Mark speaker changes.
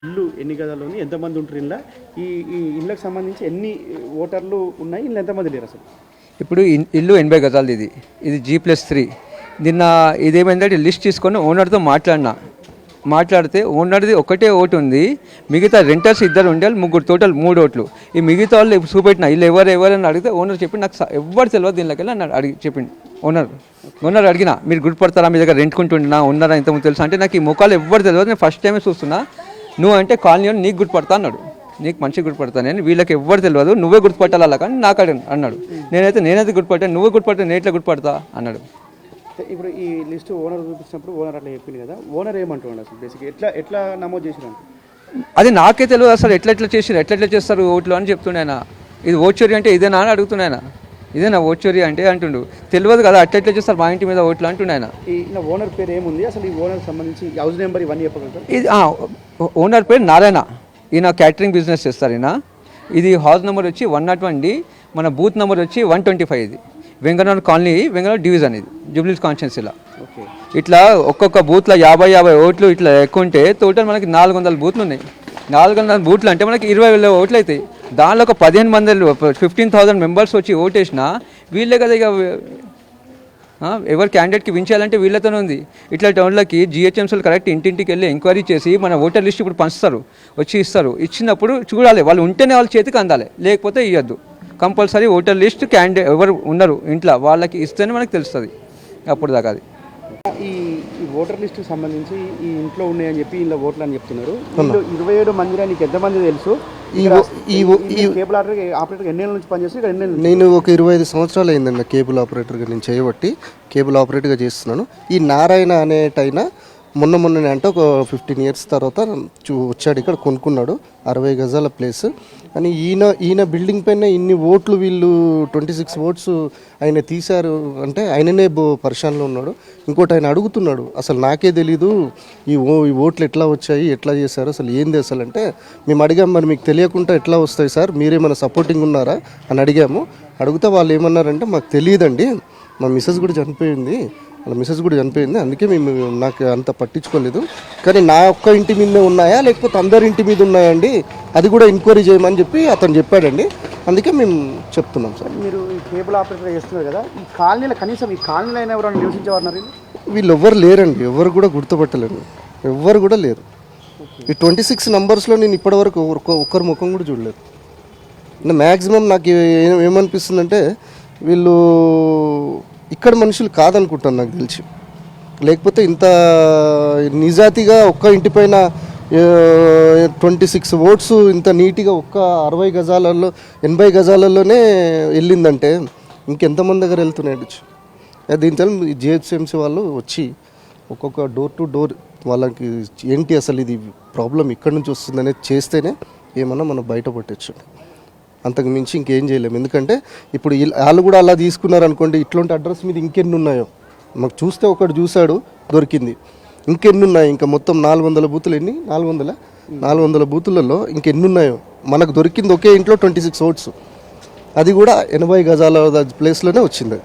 Speaker 1: ఇల్లు ఎన్ని గదాలు ఎంతమంది ఉంటారు ఇలా ఈ ఈ ఇళ్ళకి సంబంధించి ఎన్ని ఓటర్లు ఉన్నాయి ఇల్లు ఎంతమంది లేరు అసలు
Speaker 2: ఇప్పుడు ఇల్లు 80 గజాలు ఇది G+3 నిన్న ఇదేమైందంటే లిస్ట్ తీసుకొని ఓనర్తో మాట్లాడితే ఓనర్ది ఒకటే ఓటు ఉంది, మిగతా రెంటర్స్ ఇద్దరు ఉండాలి, ముగ్గురు టోటల్ 3 ఓట్లు. ఈ మిగతా వాళ్ళు చూపెట్టిన ఇల్లు ఎవరని అడిగితే ఓనర్ చెప్పి నాకు ఎవరు తెలియదు దీనిలోకి వెళ్ళి అన్నాడు. చెప్పింది ఓనర్ అడిగిన మీరు గుర్తుపడతారా, మీ దగ్గర రెంట్కుంటుండినా ఉన్నారా ఇంతకుముందు తెలుసా అంటే నాకు ఈ ముఖాలు ఎవరు తెలియదు, నేను ఫస్ట్ టైమే చూస్తున్నా, నువ్వు అంటే కాలనీ నీకు గుర్తుపడతా అన్నాడు. నీకు మంచిగా గుర్తుపడతాను నేను, వీళ్ళకి ఎవరు తెలియదు, నువ్వే గుర్తుపట్టాలి అలా కానీ నాకు అన్నాడు. నేనైతే గుర్తుపట్టాను, నువ్వే గుర్తుపడతాను, నేను ఎట్లా గుర్తుపడతా అన్నాడు.
Speaker 1: ఇప్పుడు ఈ లిస్టు ఓనర్ చూపించినప్పుడు ఓనర్ అట్లా చెప్పింది కదా, ఓనర్ ఏమంటున్నాడు అసలు బేసిక్ ఎట్లా నమోదు చేసినాడు
Speaker 2: అది నాకే తెలియదు అసలు ఎట్లా చేస్తారు ఓట్లు అని చెప్తుండే ఆయన. ఇది ఓచోరీ అంటే ఇదేనా అని అడుగుతుండే ఆయన. ఇదేనా ఓచోరీ అంటే అంటుండు, తెలియదు కదా అట్లా చేస్తారు మా ఇంటి మీద ఓట్లు అంటుండే ఆయన.
Speaker 1: ఈ ఓనర్ పేరు ఏముంది అసలు, ఈ ఓనర్ సంబంధించి హౌస్ నెంబర్ ఇవన్నీ చెప్పగలుగుతారు?
Speaker 2: ఇది ఓనర్ పేరు నారాయణ, ఈయన క్యాటరింగ్ బిజినెస్ చేస్తారు ఈయన. ఇది హౌస్ నెంబర్ వచ్చి 101D, మన బూత్ నెంబర్ వచ్చి 125. ఇది వెంగనూరు కాలనీ, వెంగనూరు డివిజన్, ఇది జూబ్లీస్ కాన్స్టిట్యున్సీలో. ఇట్లా ఒక్కొక్క బూత్లో 50 ఓట్లు ఇట్లా ఎక్కువ ఉంటే టోటల్ మనకి 400 బూత్లు ఉన్నాయి. 400 బూత్లు అంటే మనకి 20,000 ఓట్లు అవుతాయి. దానిలో ఒక 15 మంది 15,000 మెంబర్స్ వచ్చి ఓటేసినా వీళ్ళే కదా ఇక ఎవరు క్యాండిడేట్కి వించాలంటే వీళ్ళతోనే ఉంది. ఇట్లా టౌన్లకి GHMCలు కరెక్ట్ ఇంటింటికి వెళ్ళి ఎంక్వైరీ చేసి మన ఓటర్ లిస్ట్ ఇప్పుడు పంచుతారు, వచ్చి ఇస్తారు. ఇచ్చినప్పుడు చూడాలి, వాళ్ళు ఉంటేనే వాళ్ళ చేతికి అందాలి, లేకపోతే ఇవ్వద్దు. కంపల్సరీ ఓటర్ లిస్ట్ క్యాండిడేట్ ఎవరు ఉన్నారు ఇంట్లో వాళ్ళకి ఇస్తేనే మనకు తెలుస్తుంది. అప్పుడు దాకా అది
Speaker 1: ఈ ఓటర్ లిస్టుకి సంబంధించి ఈ ఇంట్లో ఉన్నాయని చెప్పి ఇలా ఓట్లు అని చెప్తున్నారు. 27 మంది, నీకు ఎంతమంది తెలుసు? కేబుల్ ఆపరేటర్ ఎన్ని ఏళ్ళ నుంచి పనిచేసి?
Speaker 3: నేను ఒక 25 సంవత్సరాలు అయిందండి కేబుల్ ఆపరేటర్గా నేను చేయబట్టి, కేబుల్ ఆపరేటర్గా చేస్తున్నాను. ఈ నారాయణ అనేటైనా మొన్ననే అంటే ఒక 15 ఇయర్స్ తర్వాత వచ్చాడు, ఇక్కడ కొనుక్కున్నాడు 60 గజాల ప్లేస్ అని. ఈయన బిల్డింగ్ పైన ఇన్ని ఓట్లు, వీళ్ళు 26 ఓట్స్ ఆయన తీశారు అంటే ఆయననే పరిశానలో ఉన్నాడు. ఇంకోటి ఆయన అడుగుతున్నాడు, అసలు నాకే తెలీదు ఈ ఓట్లు ఎట్లా వచ్చాయి, ఎట్లా చేశారు, అసలు ఏంది అసలు అంటే మేము అడిగాము, మరి మీకు తెలియకుండా ఎట్లా వస్తాయి సార్, మీరేమైనా సపోర్టింగ్ ఉన్నారా అని అడిగాము. అడిగితే వాళ్ళు ఏమన్నారంటే మాకు తెలియదండి, మా మిస్సెస్ కూడా చనిపోయింది, అందుకే మేము నాకు అంత పట్టించుకోలేదు, కానీ నా ఒక్క ఇంటి మీదే ఉన్నాయా లేకపోతే అందరి ఇంటి మీద ఉన్నాయండి, అది కూడా ఎంక్వైరీ చేయమని చెప్పి అతను చెప్పాడండి. అందుకే మేము చెప్తున్నాం సార్.
Speaker 1: మీరు ఈ కేబుల్ ఆపరేటర్ చేస్తున్నారు కదా, ఈ కాలనీలో కనీసం ఈ కాలనీలో అయినా ఎవరైనా నివసించేవారు?
Speaker 3: వీళ్ళు ఎవ్వరు లేరండి, ఎవరు కూడా గుర్తుపట్టలేరు, ఎవ్వరు కూడా లేరు. ఈ 26 నంబర్స్లో నేను ఇప్పటివరకు ఒక్కరి ముఖం కూడా చూడలేదు. మ్యాక్సిమం నాకు ఏమనిపిస్తుందంటే వీళ్ళు ఇక్కడ మనుషులు కాదనుకుంటాను నాకు తెలిసి, లేకపోతే ఇంత నిజాతిగా ఒక్క ఇంటిపైన 26 ఓట్స్ ఇంత నీట్గా ఒక్క 60 గజాలలో 80 గజాలలోనే వెళ్ళిందంటే ఇంకెంతమంది దగ్గర వెళ్తున్నాడు. దీంతో GHMC వాళ్ళు వచ్చి ఒక్కొక్క డోర్ టు డోర్ వాళ్ళకి ఏంటి అసలు ఇది ప్రాబ్లం ఇక్కడి నుంచి వస్తుందనేది చేస్తేనే ఏమన్నా మనం బయటపట్టచ్చు. అంతకు మించి ఇంకేం చేయలేము. ఎందుకంటే ఇప్పుడు వాళ్ళు కూడా అలా తీసుకున్నారు అనుకోండి, ఇట్లాంటి అడ్రస్ మీద ఇంకెన్ని ఉన్నాయో మాకు చూస్తే ఒకటి చూశాడు దొరికింది, ఇంకెన్ని ఉన్నాయి, ఇంకా మొత్తం 400 బూతులు, ఎన్ని 400 బూతులలో ఇంకెన్ని ఉన్నాయో. మనకు దొరికింది ఒకే ఇంట్లో 26 ఓట్స్, అది కూడా 80 గజాల ప్లేస్లోనే వచ్చింది.